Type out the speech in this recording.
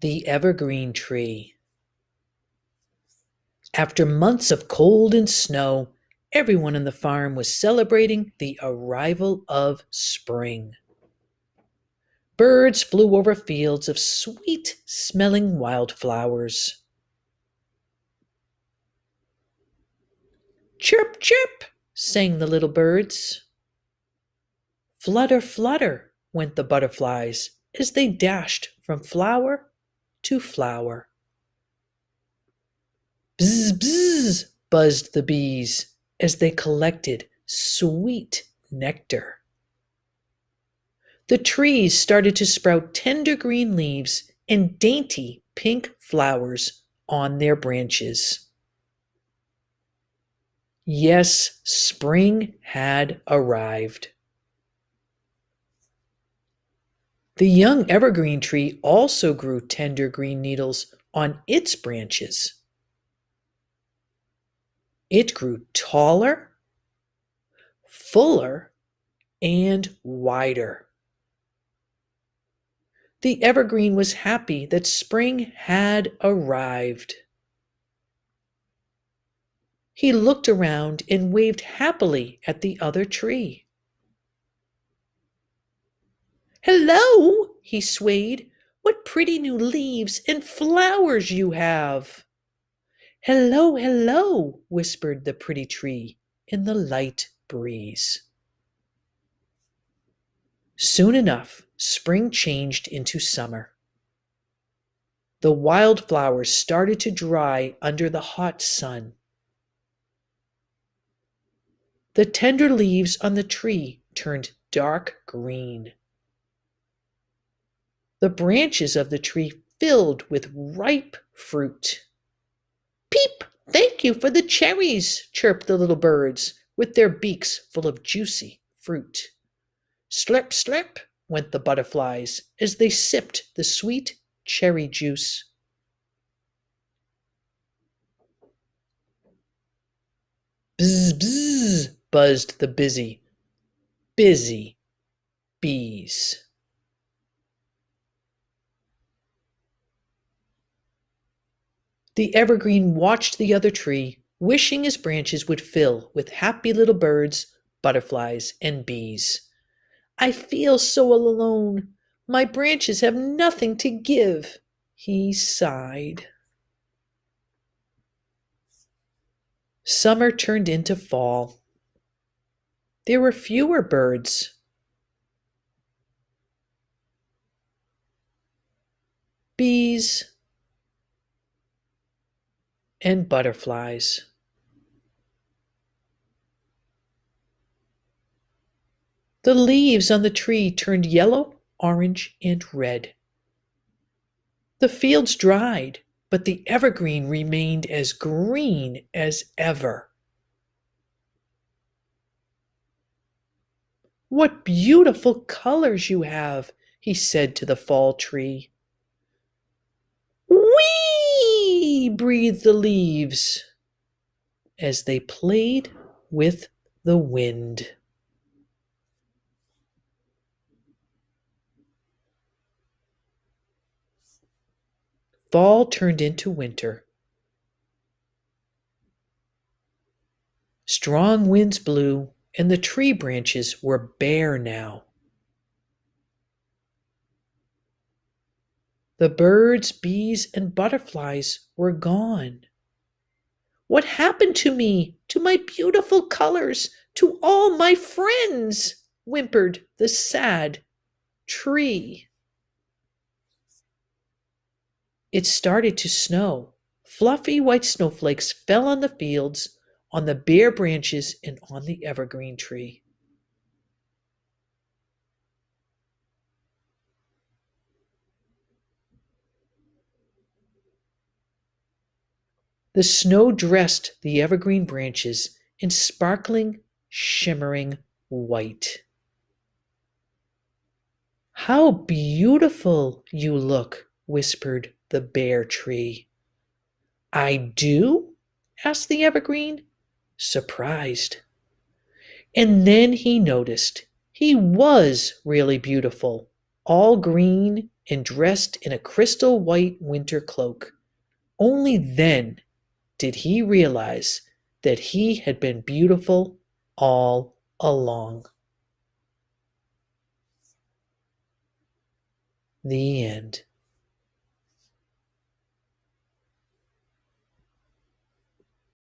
The evergreen tree. After months of cold and snow, everyone on the farm was celebrating the arrival of spring. Birds flew over fields of sweet smelling wildflowers. Chirp, chirp, sang the little birds. Flutter, flutter, went the butterflies as they dashed from flower to flower. Bzz, bzz, buzzed the bees as they collected sweet nectar. The trees started to sprout tender green leaves and dainty pink flowers on their branches. Yes, spring had arrived. The young evergreen tree also grew tender green needles on its branches. It grew taller, fuller, and wider. The evergreen was happy that spring had arrived. He looked around and waved happily at the other tree. Hello, he swayed. What pretty new leaves and flowers you have. Hello, hello, whispered the pretty tree in the light breeze. Soon enough, spring changed into summer. The wildflowers started to dry under the hot sun. The tender leaves on the tree turned dark green. The branches of the tree filled with ripe fruit. Peep, thank you for the cherries, chirped the little birds with their beaks full of juicy fruit. Slurp, slurp, went the butterflies as they sipped the sweet cherry juice. Bzz, bzz, buzzed the busy bees. The evergreen watched the other tree, wishing his branches would fill with happy little birds, butterflies, and bees. I feel so alone. My branches have nothing to give, he sighed. Summer turned into fall. There were fewer birds. Bees and butterflies. The leaves on the tree turned yellow, orange, and red. The fields dried, but the evergreen remained as green as ever. What beautiful colors you have, he said to the fall tree. Whee! Breathed the leaves as they played with the wind. Fall turned into winter. Strong winds blew, and the tree branches were bare now. The birds, bees, and butterflies were gone. What happened to me, to my beautiful colors, to all my friends? Whimpered the sad tree. It started to snow. Fluffy white snowflakes fell on the fields, on the bare branches, and on the evergreen tree. The snow dressed the evergreen branches in sparkling, shimmering white. How beautiful you look, whispered the bare tree. I do? Asked the evergreen, surprised. And then he noticed he was really beautiful, all green and dressed in a crystal white winter cloak. Only then did he realize that he had been beautiful all along. The end.